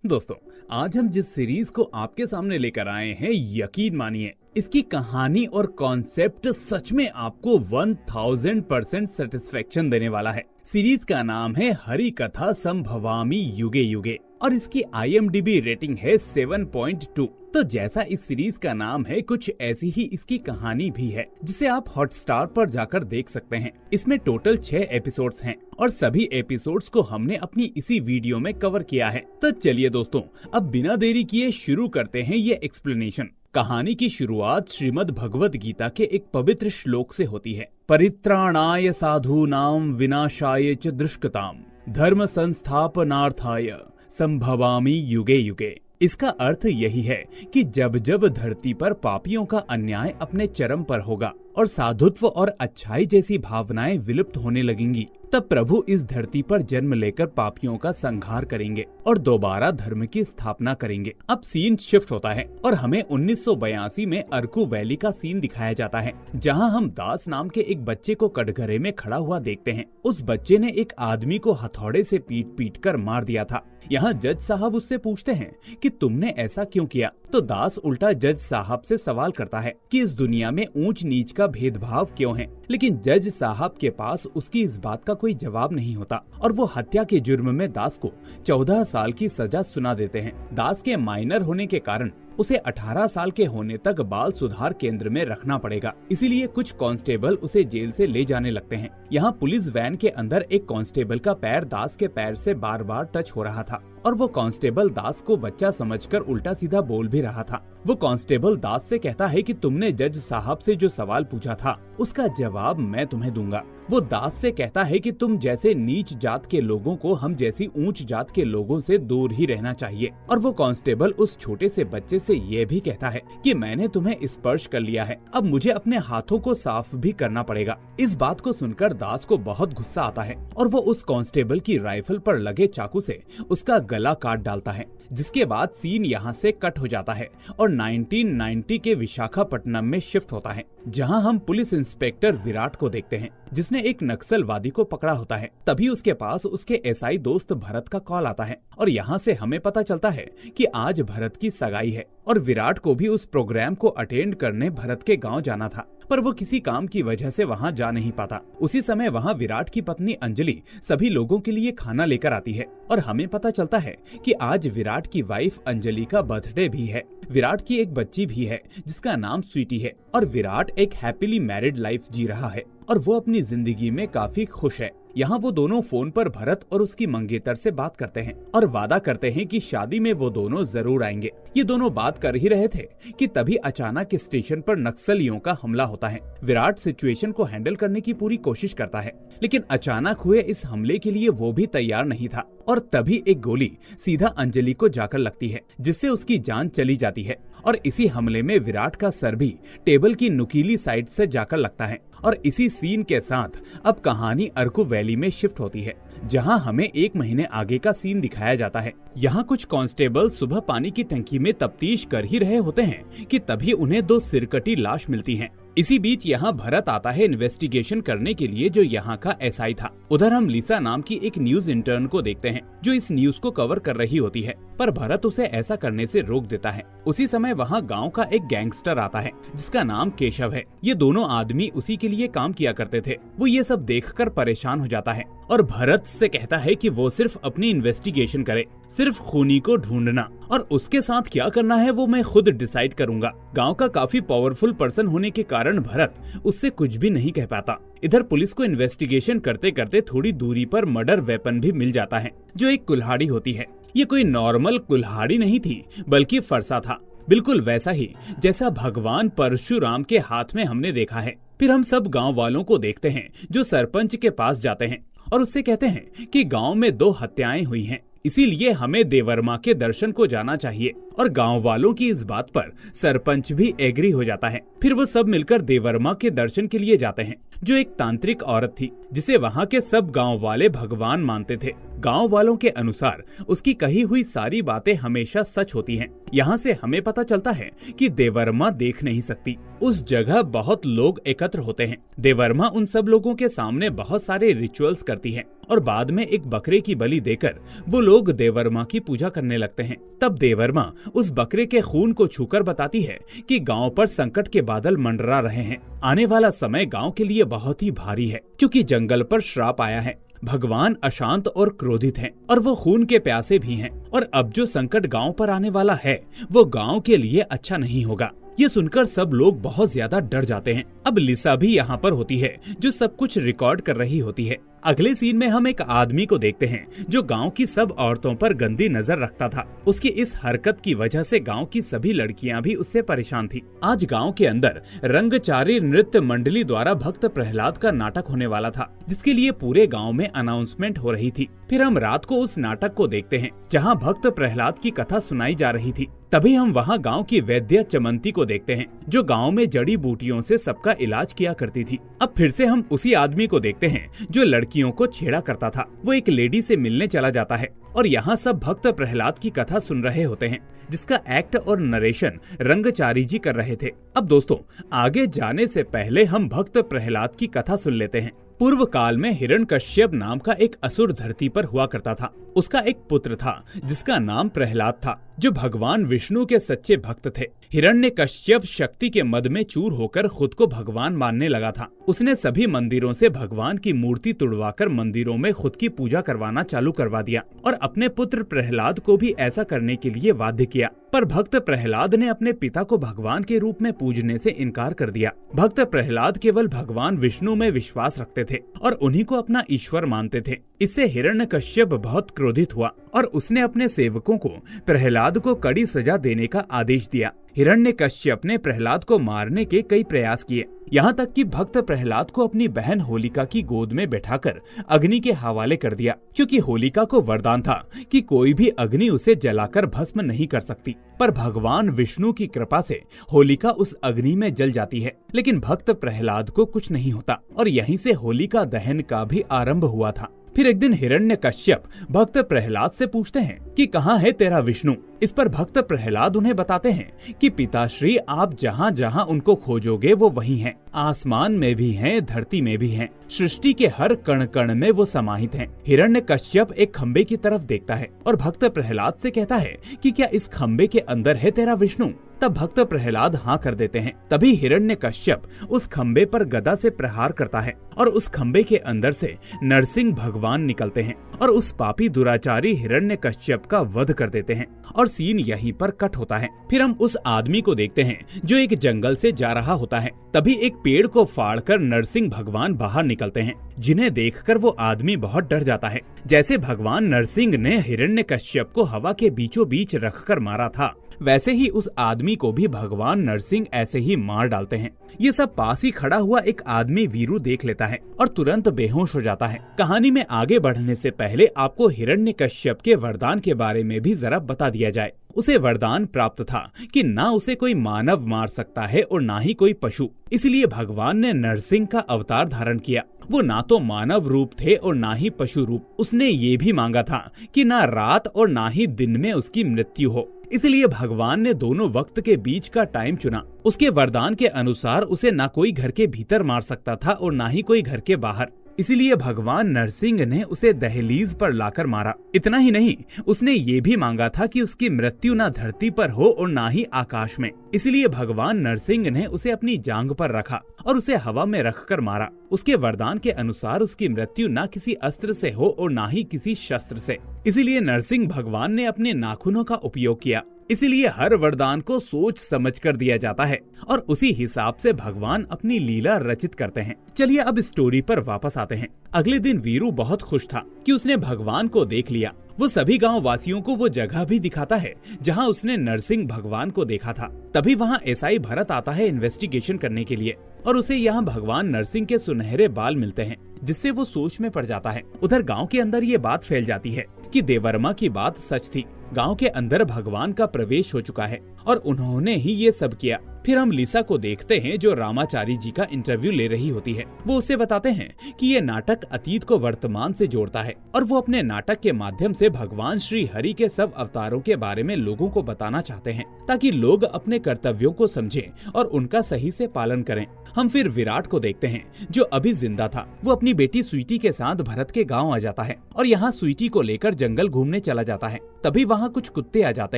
दोस्तों, आज हम जिस सीरीज को आपके सामने लेकर आए हैं, यकीन मानिए इसकी कहानी और कॉन्सेप्ट सच में आपको 1000% सेटिस्फेक्शन देने वाला है। सीरीज का नाम है हरि कथा संभवामि युगे युगे और इसकी IMDb रेटिंग है 7.2। तो जैसा इस सीरीज का नाम है, कुछ ऐसी ही इसकी कहानी भी है, जिसे आप हॉटस्टार पर जाकर देख सकते हैं। इसमें टोटल 6 एपिसोड्स हैं और सभी एपिसोड्स को हमने अपनी इसी वीडियो में कवर किया है। तो चलिए दोस्तों, अब बिना देरी किए शुरू करते हैं ये एक्सप्लेनेशन। कहानी की शुरुआत श्रीमद् भगवद गीता के एक पवित्र श्लोक से होती है। परित्राणाय साधूनां विनाशाय च दुष्कृताम धर्म संस्थापनार्थाय संभवामि युगे युगे। इसका अर्थ यही है कि जब जब धरती पर पापियों का अन्याय अपने चरम पर होगा और साधुत्व और अच्छाई जैसी भावनाएं विलुप्त होने लगेंगी, तब प्रभु इस धरती पर जन्म लेकर पापियों का संहार करेंगे और दोबारा धर्म की स्थापना करेंगे। अब सीन शिफ्ट होता है और हमें 1982 में अरकू वैली का सीन दिखाया जाता है, जहां हम दास नाम के एक बच्चे को कटघरे में खड़ा हुआ देखते हैं। उस बच्चे ने एक आदमी को हथौड़े से पीट पीट कर मार दिया था। यहाँ जज साहब उससे पूछते हैं कि तुमने ऐसा क्यों किया, तो दास उल्टा जज साहब से सवाल करता है कि इस दुनिया में ऊंच नीच का भेदभाव क्यों है। लेकिन जज साहब के पास उसकी इस बात का कोई जवाब नहीं होता और वो हत्या के जुर्म में दास को 14 साल की सजा सुना देते हैं। दास के माइनर होने के कारण उसे 18 साल के होने तक बाल सुधार केंद्र में रखना पड़ेगा। इसीलिए कुछ कांस्टेबल उसे जेल से ले जाने लगते हैं। यहाँ पुलिस वैन के अंदर एक कांस्टेबल का पैर दास के पैर से बार बार टच हो रहा था और वो कांस्टेबल दास को बच्चा समझकर उल्टा सीधा बोल भी रहा था। वो कांस्टेबल दास से कहता है कि तुमने जज साहब से जो सवाल पूछा था उसका जवाब मैं तुम्हें दूंगा। वो दास से कहता है कि तुम जैसे नीच जात के लोगों को हम जैसी ऊंच जात के लोगों से दूर ही रहना चाहिए। और वो कांस्टेबल उस छोटे से बच्चे से ये भी कहता है कि मैंने तुम्हें स्पर्श कर लिया है, अब मुझे अपने हाथों को साफ भी करना पड़ेगा। इस बात को सुनकर दास को बहुत गुस्सा आता है और वो उस कांस्टेबल की राइफल पर लगे चाकू से उसका गला काट डालता है। जिसके बाद सीन यहाँ से कट हो जाता है और 1990 के विशाखापट्टनम में शिफ्ट होता है, जहाँ हम पुलिस इंस्पेक्टर विराट को देखते हैं, जिसने एक नक्सलवादी को पकड़ा होता है। तभी उसके पास उसके SI दोस्त भरत का कॉल आता है और यहाँ से हमें पता चलता है कि आज भरत की सगाई है और विराट को भी उस प्रोग्राम को अटेंड करने भरत के गांव जाना था, पर वो किसी काम की वजह से वहां जा नहीं पाता। उसी समय वहां विराट की पत्नी अंजलि सभी लोगों के लिए खाना लेकर आती है और हमें पता चलता है कि आज विराट की वाइफ अंजलि का बर्थडे भी है। विराट की एक बच्ची भी है जिसका नाम स्वीटी है और विराट एक हैप्पीली मैरिड लाइफ जी रहा है और वो अपनी जिंदगी में काफी खुश है। यहाँ वो दोनों फोन पर भरत और उसकी मंगेतर से बात करते हैं और वादा करते हैं कि शादी में वो दोनों जरूर आएंगे। ये दोनों बात कर ही रहे थे कि तभी अचानक स्टेशन पर नक्सलियों का हमला होता है। विराट सिचुएशन को हैंडल करने की पूरी कोशिश करता है, लेकिन अचानक हुए इस हमले के लिए वो भी तैयार नहीं था और तभी एक गोली सीधा अंजलि को जाकर लगती है, जिससे उसकी जान चली जाती है। और इसी हमले में विराट का सर भी टेबल की नुकीली साइड से जाकर लगता है। और इसी सीन के साथ अब कहानी अरकू वैली में शिफ्ट होती है, जहां हमें 1 महीने आगे का सीन दिखाया जाता है। यहाँ कुछ कांस्टेबल सुबह पानी की टंकी में तफ्तीश कर ही रहे होते हैं कि तभी उन्हें 2 सिरकटी लाश मिलती हैं। इसी बीच यहाँ भरत आता है इन्वेस्टिगेशन करने के लिए, जो यहाँ का SI था। उधर हम लिसा नाम की एक न्यूज इंटर्न को देखते हैं जो इस न्यूज को कवर कर रही होती है, पर भरत उसे ऐसा करने से रोक देता है। उसी समय वहाँ गांव का एक गैंगस्टर आता है जिसका नाम केशव है। ये दोनों आदमी उसी के लिए काम किया करते थे। वो ये सब देखकर परेशान हो जाता है और भरत से कहता है कि वो सिर्फ अपनी इन्वेस्टिगेशन करे, सिर्फ खूनी को ढूंढना, और उसके साथ क्या करना है वो मैं खुद डिसाइड करूंगा। गांव का काफी पावरफुल पर्सन होने के कारण भरत उससे कुछ भी नहीं कह पाता। इधर पुलिस को इन्वेस्टिगेशन करते करते थोड़ी दूरी पर मर्डर वेपन भी मिल जाता है, जो एक कुल्हाड़ी होती है। ये कोई नॉर्मल कुल्हाड़ी नहीं थी, बल्कि फरसा था, बिल्कुल वैसा ही जैसा भगवान परशुराम के हाथ में हमने देखा है। फिर हम सब गाँव वालों को देखते हैं जो सरपंच के पास जाते हैं और उससे कहते हैं कि गांव में 2 हत्याएं हुई हैं, इसीलिए हमें देवर्मा के दर्शन को जाना चाहिए। और गांव वालों की इस बात पर सरपंच भी एग्री हो जाता है। फिर वो सब मिलकर देवर्मा के दर्शन के लिए जाते हैं, जो एक तांत्रिक औरत थी जिसे वहाँ के सब गांव वाले भगवान मानते थे। गांव वालों के अनुसार उसकी कही हुई सारी बातें हमेशा सच होती हैं। यहाँ से हमें पता चलता है कि देवर्मा देख नहीं सकती। उस जगह बहुत लोग एकत्र होते हैं। देवर्मा उन सब लोगों के सामने बहुत सारे रिचुअल्स करती है और बाद में एक बकरे की बलि देकर वो लोग देवर्मा की पूजा करने लगते हैं। तब देवर्मा उस बकरे के खून को छूकर बताती है कि गांव पर संकट के बादल मंडरा रहे हैं। आने वाला समय गांव के लिए बहुत ही भारी है, क्योंकि जंगल पर श्राप आया है। भगवान अशांत और क्रोधित हैं और वो खून के प्यासे भी हैं, और अब जो संकट गांव पर आने वाला है वो गांव के लिए अच्छा नहीं होगा। ये सुनकर सब लोग बहुत ज्यादा डर जाते हैं। अब लिसा भी यहाँ पर होती है, जो सब कुछ रिकॉर्ड कर रही होती है। अगले सीन में हम एक आदमी को देखते हैं जो गांव की सब औरतों पर गंदी नजर रखता था। उसकी इस हरकत की वजह से गांव की सभी लड़कियां भी उससे परेशान थी। आज गांव के अंदर रंगचारी नृत्य मंडली द्वारा भक्त प्रहलाद का नाटक होने वाला था, जिसके लिए पूरे गांव में अनाउंसमेंट हो रही थी। फिर हम रात को उस नाटक को देखते हैं जहाँ भक्त प्रहलाद की कथा सुनाई जा रही थी। तभी हम वहाँ गांव की वैद्य चमंती को देखते हैं, जो गांव में जड़ी बूटियों से सबका इलाज किया करती थी। अब फिर से हम उसी आदमी को देखते हैं जो लड़कियों को छेड़ा करता था। वो एक लेडी से मिलने चला जाता है और यहाँ सब भक्त प्रहलाद की कथा सुन रहे होते हैं, जिसका एक्ट और नरेशन रंगचारी जी कर रहे थे। अब दोस्तों, आगे जाने से पहले हम भक्त प्रहलाद की कथा सुन लेते हैं। पूर्व काल में हिरण्यकश्यप नाम का एक असुर धरती पर हुआ करता था। उसका एक पुत्र था जिसका नाम प्रहलाद था, जो भगवान विष्णु के सच्चे भक्त थे। हिरण्यकश्यप शक्ति के मद में चूर होकर खुद को भगवान मानने लगा था। उसने सभी मंदिरों से भगवान की मूर्ति तुड़वाकर मंदिरों में खुद की पूजा करवाना चालू करवा दिया और अपने पुत्र प्रहलाद को भी ऐसा करने के लिए बाध्य किया। पर भक्त प्रहलाद ने अपने पिता को भगवान के रूप में पूजने से इनकार कर दिया। भक्त प्रहलाद केवल भगवान विष्णु में विश्वास रखते थे और उन्हीं को अपना ईश्वर मानते थे। इससे हिरण्यकश्यप बहुत क्रोधित हुआ और उसने अपने सेवकों को प्रहलाद को कड़ी सजा देने का आदेश दिया। हिरण्यकश्यप ने प्रहलाद को मारने के कई प्रयास किए, यहाँ तक कि भक्त प्रहलाद को अपनी बहन होलिका की गोद में बैठाकर अग्नि के हवाले कर दिया, क्योंकि होलिका को वरदान था कि कोई भी अग्नि उसे जलाकर भस्म नहीं कर सकती। पर भगवान विष्णु की कृपा से होलिका उस अग्नि में जल जाती है, लेकिन भक्त प्रहलाद को कुछ नहीं होता और यहीं से होलिका दहन का भी आरंभ हुआ था। फिर एक दिन हिरण्यकश्यप भक्त प्रहलाद से पूछते हैं कि कहाँ है तेरा विष्णु। इस पर भक्त प्रहलाद उन्हें बताते हैं कि पिताश्री, आप जहाँ जहाँ उनको खोजोगे वो वहीं हैं। आसमान में भी हैं, धरती में भी हैं, सृष्टि के हर कण कण में वो समाहित हैं। हिरण्यकश्यप एक खंबे की तरफ देखता है और भक्त प्रहलाद से कहता है कि क्या इस खंबे के अंदर है तेरा विष्णु। तब भक्त प्रहलाद हाँ कर देते हैं। तभी हिरण्यकश्यप उस खंबे पर गदा से प्रहार करता है और उस खंबे के अंदर से नरसिंह भगवान निकलते हैं और उस पापी दुराचारी हिरण्यकश्यप का वध कर देते हैं और सीन यहीं पर कट होता है। फिर हम उस आदमी को देखते हैं जो एक जंगल से जा रहा होता है। तभी एक पेड़ को फाड़कर नरसिंह भगवान बाहर निकलते हैं, जिन्हें देखकर वो आदमी बहुत डर जाता है। जैसे भगवान नरसिंह ने हिरण्यकश्यप को हवा के बीचों बीच रखकर मारा था, वैसे ही उस आदमी को भी भगवान नरसिंह ऐसे ही मार डालते हैं। ये सब पास ही खड़ा हुआ एक आदमी वीरू देख लेता है और तुरंत बेहोश हो जाता है। कहानी में आगे बढ़ने से पहले आपको हिरण्यकश्यप के वरदान के बारे में भी जरा बता दिया जाए। उसे वरदान प्राप्त था कि ना उसे कोई मानव मार सकता है और ना ही कोई पशु। इसलिए भगवान ने नरसिंह का अवतार धारण किया। वो ना तो मानव रूप थे और ना ही पशु रूप। उसने ये भी मांगा था कि ना रात और ना ही दिन में उसकी मृत्यु हो। इसलिए भगवान ने दोनों वक्त के बीच का टाइम चुना। उसके वरदान के अनुसार उसे ना कोई घर के भीतर मार सकता था और ना ही कोई घर के बाहर। इसीलिए भगवान नरसिंह ने उसे दहलीज पर लाकर मारा। इतना ही नहीं, उसने ये भी मांगा था कि उसकी मृत्यु ना धरती पर हो और ना ही आकाश में। इसलिए भगवान नरसिंह ने उसे अपनी जांघ पर रखा और उसे हवा में रखकर मारा। उसके वरदान के अनुसार उसकी मृत्यु ना किसी अस्त्र से हो और ना ही किसी शस्त्र से। इसीलिए नरसिंह भगवान ने अपने नाखूनों का उपयोग किया। इसीलिए हर वरदान को सोच समझ कर दिया जाता है और उसी हिसाब से भगवान अपनी लीला रचित करते हैं। चलिए अब स्टोरी पर वापस आते हैं। अगले दिन वीरू बहुत खुश था कि उसने भगवान को देख लिया। वो सभी गांव वासियों को वो जगह भी दिखाता है जहां उसने नरसिंह भगवान को देखा था। तभी वहां एसआई भरत आता है इन्वेस्टिगेशन करने के लिए और उसे यहाँ भगवान नरसिंह के सुनहरे बाल मिलते हैं, जिससे वो सोच में पड़ जाता है। उधर गांव के अंदर ये बात फैल जाती है कि देवर्मा की बात सच थी। गांव के अंदर भगवान का प्रवेश हो चुका है और उन्होंने ही ये सब किया। फिर हम लिसा को देखते हैं जो रामाचारी जी का इंटरव्यू ले रही होती है। वो उसे बताते हैं कि ये नाटक अतीत को वर्तमान से जोड़ता है और वो अपने नाटक के माध्यम से भगवान श्री हरि के सब अवतारों के बारे में लोगों को बताना चाहते हैं, ताकि लोग अपने कर्तव्यों को समझें और उनका सही से पालन करें। हम फिर विराट को देखते हैं, जो अभी जिंदा था। वो अपनी बेटी स्वीटी के साथ भरत के गांव आ जाता है और यहाँ स्वीटी को लेकर जंगल घूमने चला जाता है। तभी वहाँ कुछ कुत्ते आ जाते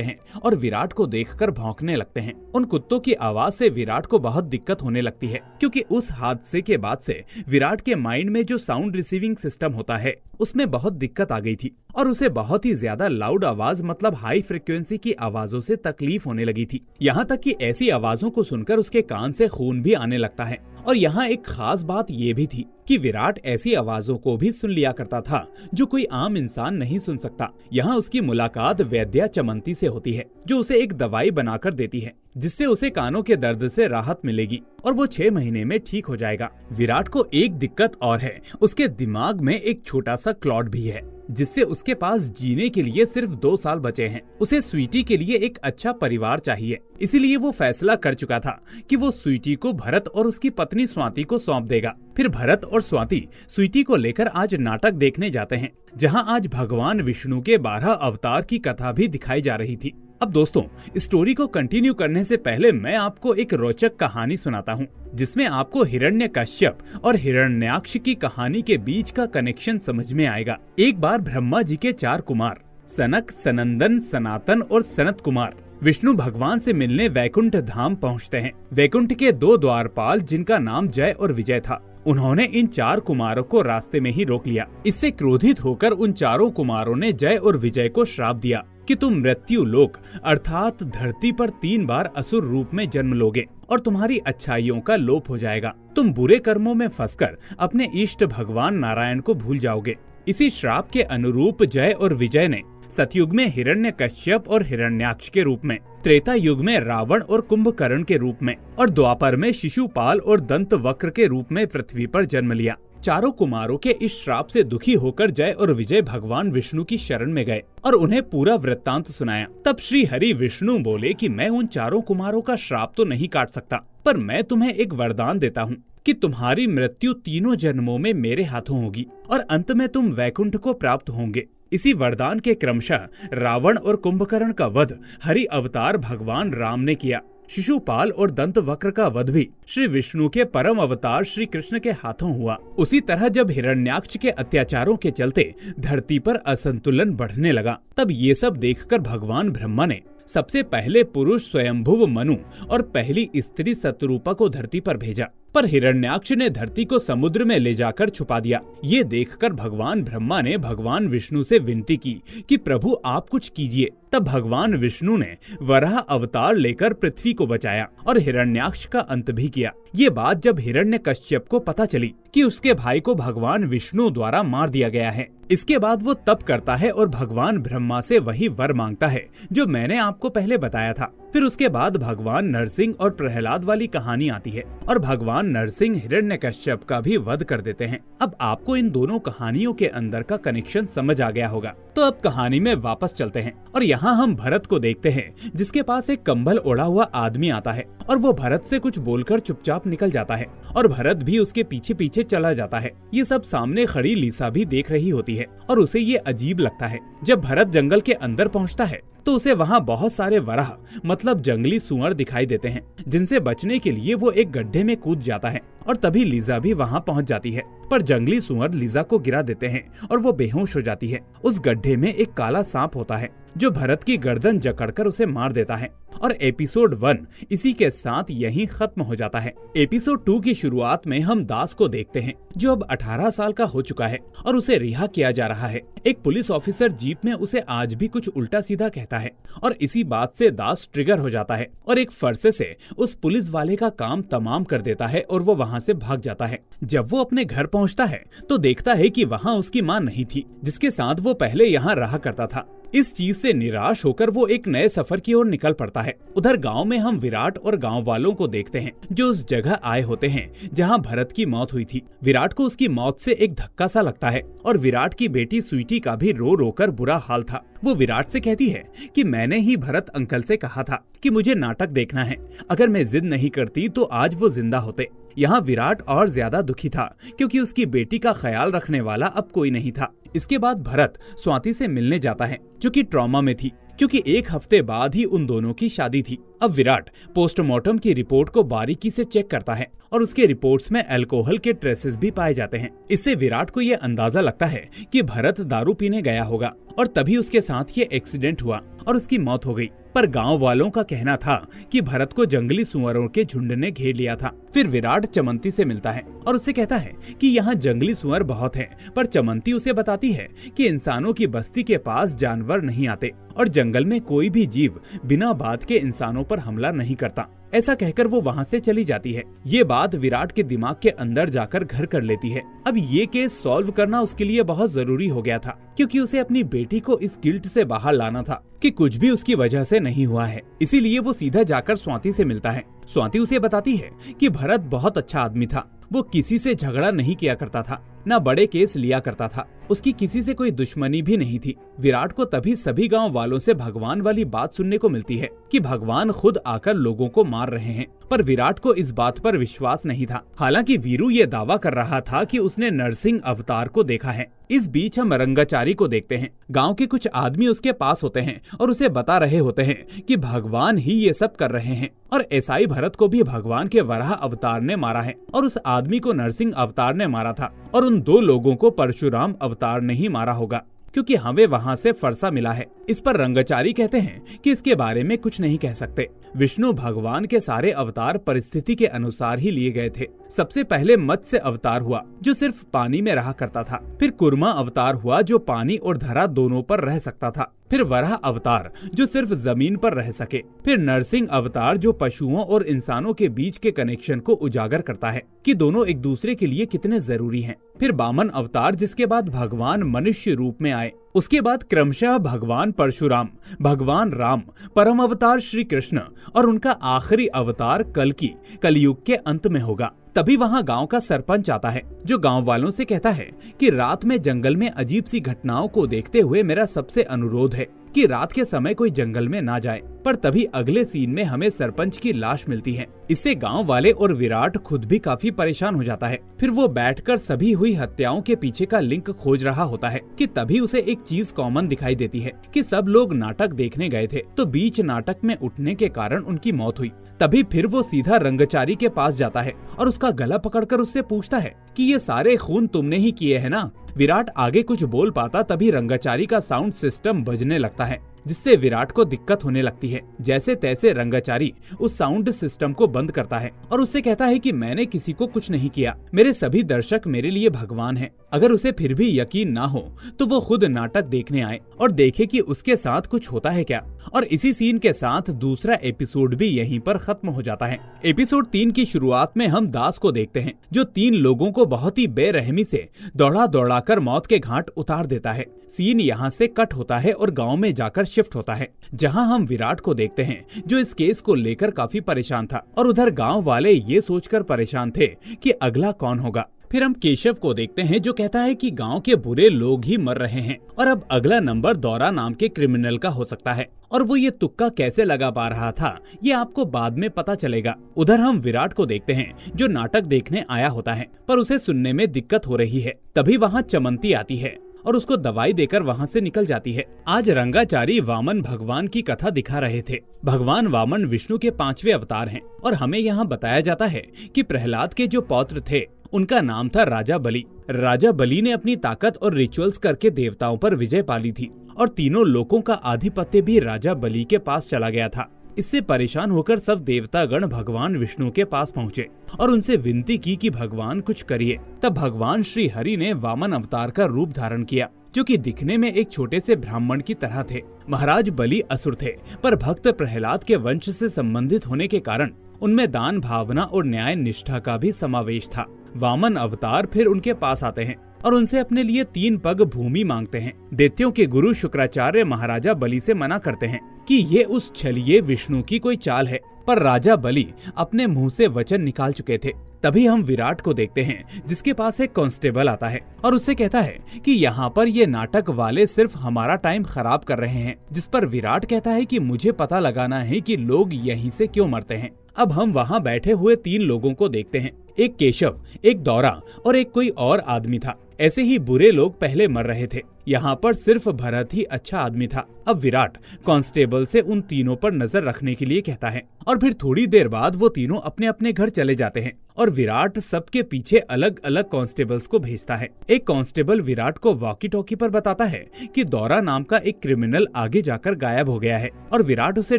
हैं और विराट को देखकर भौंकने लगते हैं। उन कुत्तों की आवाज से विराट को बहुत दिक्कत होने लगती है, क्योंकि उस हादसे के बाद से विराट के माइंड में जो साउंड रिसीविंग सिस्टम होता है उसमें बहुत दिक्कत आ गई थी और उसे बहुत ही ज्यादा लाउड आवाज मतलब हाई फ्रिक्वेंसी की आवाजों से तकलीफ होने लगी थी। यहाँ तक कि ऐसी आवाजों को सुनकर उसके कान से खून भी आने लगता है। और यहाँ एक खास बात ये भी थी कि विराट ऐसी आवाजों को भी सुन लिया करता था जो कोई आम इंसान नहीं सुन सकता। यहाँ उसकी मुलाकात वैद्या चमंती से होती है, जो उसे एक दवाई बनाकर देती है जिससे उसे कानों के दर्द से राहत मिलेगी और वो 6 महीने में ठीक हो जाएगा। विराट को एक दिक्कत और है, उसके दिमाग में एक छोटा सा क्लॉट भी है, जिससे उसके पास जीने के लिए सिर्फ 2 साल बचे हैं। उसे स्वीटी के लिए एक अच्छा परिवार चाहिए, इसीलिए वो फैसला कर चुका था कि वो स्वीटी को भरत और उसकी पत्नी स्वाति को सौंप देगा। फिर भरत और स्वाति स्वीटी को लेकर आज नाटक देखने जाते हैं, जहां आज भगवान विष्णु के 12 अवतार की कथा भी दिखाई जा रही थी। अब दोस्तों, स्टोरी को कंटिन्यू करने से पहले मैं आपको एक रोचक कहानी सुनाता हूँ, जिसमें आपको हिरण्यकश्यप और हिरण्याक्ष की कहानी के बीच का कनेक्शन समझ में आएगा। एक बार ब्रह्मा जी के 4 कुमार सनक, सनंदन, सनातन और सनत कुमार विष्णु भगवान से मिलने वैकुंठ धाम पहुँचते हैं। वैकुंठ के 2 द्वारपाल, जिनका नाम जय और विजय था, उन्होंने इन 4 कुमारों को रास्ते में ही रोक लिया। इससे क्रोधित होकर उन चारों कुमारों ने जय और विजय को श्राप दिया कि तुम मृत्यु लोक अर्थात धरती पर 3 बार असुर रूप में जन्म लोगे और तुम्हारी अच्छाइयों का लोप हो जाएगा। तुम बुरे कर्मों में फंसकर अपने इष्ट भगवान नारायण को भूल जाओगे। इसी श्राप के अनुरूप जय और विजय ने सतयुग में हिरण्यकश्यप और हिरण्याक्ष के रूप में, त्रेता युग में रावण और कुंभकर्ण के रूप में और द्वापर में शिशुपाल और दंतवक्र के रूप में पृथ्वी पर जन्म लिया। चारों कुमारों के इस श्राप से दुखी होकर जय और विजय भगवान विष्णु की शरण में गए और उन्हें पूरा वृत्तांत सुनाया। तब श्री हरि विष्णु बोले कि मैं उन चारों कुमारों का श्राप तो नहीं काट सकता, पर मैं तुम्हें एक वरदान देता हूँ कि तुम्हारी मृत्यु 3 जन्मों में मेरे हाथों होगी और अंत में तुम वैकुंठ को प्राप्त होंगे। इसी वरदान के क्रमशः रावण और कुंभकर्ण का वध हरि अवतार भगवान राम ने किया। शिशुपाल और दंतवक्र का वध भी श्री विष्णु के परम अवतार श्री कृष्ण के हाथों हुआ। उसी तरह जब हिरण्याक्ष के अत्याचारों के चलते धरती पर असंतुलन बढ़ने लगा, तब ये सब देखकर भगवान ब्रह्मा ने सबसे पहले पुरुष स्वयंभुव मनु और पहली स्त्री शतरूपा को धरती पर भेजा, पर हिरण्याक्ष ने धरती को समुद्र में ले जाकर छुपा दिया। ये देखकर भगवान ब्रह्मा ने भगवान विष्णु से विनती की कि प्रभु आप कुछ कीजिए। तब भगवान विष्णु ने वराह अवतार लेकर पृथ्वी को बचाया और हिरण्याक्ष का अंत भी किया। ये बात जब हिरण्यकश्यप को पता चली कि उसके भाई को भगवान विष्णु द्वारा मार दिया गया है, इसके बाद वो तप करता है और भगवान ब्रह्मा से वही वर मांगता है जो मैंने आपको पहले बताया था। फिर उसके बाद भगवान नरसिंह और प्रहलाद वाली कहानी आती है और भगवान नरसिंह हिरण्यकश्यप का भी वध कर देते हैं। अब आपको इन दोनों कहानियों के अंदर का कनेक्शन समझ आ गया होगा। तो अब कहानी में वापस चलते हैं और यहाँ हम भरत को देखते हैं, जिसके पास एक कंबल ओढ़ा हुआ आदमी आता है और वो भरत से कुछ बोलकर चुपचाप निकल जाता है और भरत भी उसके पीछे पीछे चला जाता है। ये सब सामने खड़ी लीसा भी देख रही होती है और उसे ये अजीब लगता है। जब भरत जंगल के अंदर पहुँचता है तो उसे वहाँ बहुत सारे वराह मतलब जंगली सुअर दिखाई देते हैं, जिनसे बचने के लिए वो एक गड्ढे में कूद जाता है और तभी लीजा भी वहाँ पहुँच जाती है। पर जंगली सुअर लीजा को गिरा देते हैं और वो बेहोश हो जाती है। उस गड्ढे में एक काला सांप होता है जो भरत की गर्दन जकड़कर उसे मार देता है और एपिसोड 1 इसी के साथ यहीं खत्म हो जाता है। एपिसोड 2 की शुरुआत में हम दास को देखते हैं, जो अब 18 साल का हो चुका है और उसे रिहा किया जा रहा है। एक पुलिस ऑफिसर जीप में उसे आज भी कुछ उल्टा सीधा कहता है और इसी बात से दास ट्रिगर हो जाता है और एक फरसे से उस पुलिस वाले का काम तमाम कर देता है और वो वहाँ से भाग जाता है। जब वो अपने घर पहुँचता है तो देखता है कि वहाँ उसकी माँ नहीं थी, जिसके साथ वो पहले यहाँ रहा करता था। इस चीज से निराश होकर वो एक नए सफर की ओर निकल पड़ता है। उधर गांव में हम विराट और गांव वालों को देखते हैं जो उस जगह आए होते हैं जहां भरत की मौत हुई थी। विराट को उसकी मौत से एक धक्का सा लगता है और विराट की बेटी स्वीटी का भी रो रो कर बुरा हाल था। वो विराट से कहती है कि मैंने ही भरत अंकल से कहा था कि मुझे नाटक देखना है, अगर मैं जिद नहीं करती तो आज वो जिंदा होते। यहाँ विराट और ज्यादा दुखी था क्योंकि उसकी बेटी का ख्याल रखने वाला अब कोई नहीं था। इसके बाद भरत स्वाति से मिलने जाता है जो कि ट्रॉमा में थी क्योंकि एक हफ्ते बाद ही उन दोनों की शादी थी। अब विराट पोस्टमार्टम की रिपोर्ट को बारीकी से चेक करता है और उसके रिपोर्ट्स में अल्कोहल के ट्रेसेस भी पाए जाते हैं। इससे विराट को ये अंदाजा लगता है कि भरत दारू पीने गया होगा और तभी उसके साथ ये एक्सीडेंट हुआ और उसकी मौत हो गई। पर गांव वालों का कहना था कि भरत को जंगली सुअरों के झुंड ने घेर लिया था। फिर विराट चमंती से मिलता है और उससे कहता है कि यहाँ जंगली सुअर बहुत हैं, पर चमंती उसे बताती है कि इंसानों की बस्ती के पास जानवर नहीं आते और जंगल में कोई भी जीव बिना बात के इंसानों पर हमला नहीं करता। ऐसा कहकर वो वहाँ से चली जाती है। ये बात विराट के दिमाग के अंदर जाकर घर कर लेती है। अब ये केस सॉल्व करना उसके लिए बहुत जरूरी हो गया था क्योंकि उसे अपनी बेटी को इस गिल्ट से बाहर लाना था कि कुछ भी उसकी वजह से नहीं हुआ है। इसीलिए वो सीधा जाकर स्वाति से मिलता है। स्वाति उसे बताती है कि भरत बहुत अच्छा आदमी था, वो किसी से झगड़ा नहीं किया करता था, न बड़े केस लिया करता था, उसकी किसी से कोई दुश्मनी भी नहीं थी। विराट को तभी सभी गांव वालों से भगवान वाली बात सुनने को मिलती है कि भगवान खुद आकर लोगों को मार रहे हैं, पर विराट को इस बात पर विश्वास नहीं था। हालांकि वीरू ये दावा कर रहा था कि उसने नरसिंह अवतार को देखा है। इस बीच हम रंगाचारी को देखते हैं। गांव के कुछ आदमी उसके पास होते हैं और उसे बता रहे होते हैं कि भगवान ही ये सब कर रहे हैं और ऐसाई भरत को भी भगवान के वराह अवतार ने मारा है और उस आदमी को नरसिंह अवतार ने मारा था और उन दो लोगों को परशुराम अवतार ने ही मारा होगा क्योंकि हमें वहाँ से फरसा मिला है। इस पर रंगाचारी कहते हैं कि इसके बारे में कुछ नहीं कह सकते। विष्णु भगवान के सारे अवतार परिस्थिति के अनुसार ही लिए गए थे। सबसे पहले मत्स्य अवतार हुआ जो सिर्फ पानी में रहा करता था। फिर कुर्मा अवतार हुआ जो पानी और धरा दोनों पर रह सकता था। फिर वराह अवतार जो सिर्फ जमीन पर रह सके। फिर नरसिंह अवतार जो पशुओं और इंसानों के बीच के कनेक्शन को उजागर करता है कि दोनों एक दूसरे के लिए कितने जरूरी हैं। फिर वामन अवतार जिसके बाद भगवान मनुष्य रूप में आए। उसके बाद क्रमशः भगवान परशुराम, भगवान राम, परम अवतार श्री कृष्ण और उनका आखिरी अवतार कल्कि कलयुग के अंत में होगा। तभी वहाँ गांव का सरपंच आता है जो गांव वालों से कहता है कि रात में जंगल में अजीब सी घटनाओं को देखते हुए मेरा सबसे अनुरोध है कि रात के समय कोई जंगल में ना जाए। पर तभी अगले सीन में हमें सरपंच की लाश मिलती है। इससे गांव वाले और विराट खुद भी काफी परेशान हो जाता है। फिर वो बैठकर सभी हुई हत्याओं के पीछे का लिंक खोज रहा होता है कि तभी उसे एक चीज कॉमन दिखाई देती है कि सब लोग नाटक देखने गए थे तो बीच नाटक में उठने के कारण उनकी मौत हुई। तभी फिर वो सीधा रंगाचारी के पास जाता है और उसका गला पकड़कर उससे पूछता है कि ये सारे खून तुमने ही किए हैं ना। विराट आगे कुछ बोल पाता तभी रंगाचारी का साउंड सिस्टम बजने लगता है जिससे विराट को दिक्कत होने लगती है। जैसे तैसे रंगाचारी उस साउंड सिस्टम को बंद करता है और उससे कहता है कि मैंने किसी को कुछ नहीं किया, मेरे सभी दर्शक मेरे लिए भगवान हैं। अगर उसे फिर भी यकीन ना हो तो वो खुद नाटक देखने आए और देखे कि उसके साथ कुछ होता है क्या। और इसी सीन के साथ दूसरा एपिसोड भी यहीं पर खत्म हो जाता है। एपिसोड 3 की शुरुआत में हम दास को देखते हैं जो 3 लोगों को बहुत ही बेरहमी से दौड़ा दौड़ाकर मौत के घाट उतार देता है। सीन यहाँ से कट होता है और गांव में जाकर शिफ्ट होता है जहां हम विराट को देखते हैं जो इस केस को लेकर काफी परेशान था और उधर गांव वाले ये सोचकर परेशान थे कि अगला कौन होगा। फिर हम केशव को देखते हैं जो कहता है कि गांव के बुरे लोग ही मर रहे हैं और अब अगला नंबर दौरा नाम के क्रिमिनल का हो सकता है और वो ये तुक्का कैसे लगा पा रहा था ये आपको बाद में पता चलेगा। उधर हम विराट को देखते हैं जो नाटक देखने आया होता है पर उसे सुनने में दिक्कत हो रही है। तभी वहाँ चमंती आती है और उसको दवाई देकर वहाँ से निकल जाती है। आज रंगाचारी वामन भगवान की कथा दिखा रहे थे। भगवान वामन विष्णु के 5वें अवतार हैं और हमें यहाँ बताया जाता है कि प्रहलाद के जो पौत्र थे उनका नाम था राजा बलि। राजा बलि ने अपनी ताकत और रिचुअल्स करके देवताओं पर विजय पाली थी और तीनों लोकों का आधिपत्य भी राजा बलि के पास चला गया था। इससे परेशान होकर सब देवतागण भगवान विष्णु के पास पहुँचे और उनसे विनती की कि भगवान कुछ करिए। तब भगवान श्री हरि ने वामन अवतार का रूप धारण किया जो कि दिखने में एक छोटे से ब्राह्मण की तरह थे। महाराज बलि असुर थे पर भक्त प्रहलाद के वंश से संबंधित होने के कारण उनमें दान भावना और न्याय निष्ठा का भी समावेश था। वामन अवतार फिर उनके पास आते हैं और उनसे अपने लिए 3 पग भूमि मांगते हैं। दैत्यों के गुरु शुक्राचार्य महाराजा बलि से मना करते हैं कि ये उस छलिए विष्णु की कोई चाल है, पर राजा बलि अपने मुंह से वचन निकाल चुके थे। तभी हम विराट को देखते हैं जिसके पास एक कांस्टेबल आता है और उससे कहता है कि यहाँ पर ये नाटक वाले सिर्फ हमारा टाइम खराब कर रहे हैं। जिस पर विराट कहता है कि मुझे पता लगाना है कि लोग यहीं से क्यों मरते हैं। अब हम वहाँ बैठे हुए 3 लोगों को देखते हैं। एक केशव, एक दौरा और एक कोई और आदमी था। ऐसे ही बुरे लोग पहले मर रहे थे। यहाँ पर सिर्फ भरत ही अच्छा आदमी था। अब विराट कांस्टेबल से उन तीनों पर नजर रखने के लिए कहता है और फिर थोड़ी देर बाद वो तीनों अपने अपने घर चले जाते हैं और विराट सबके पीछे अलग अलग कांस्टेबल्स को भेजता है। एक कांस्टेबल विराट को वॉकी टॉकी पर बताता है कि दौरा नाम का एक क्रिमिनल आगे जाकर गायब हो गया है और विराट उसे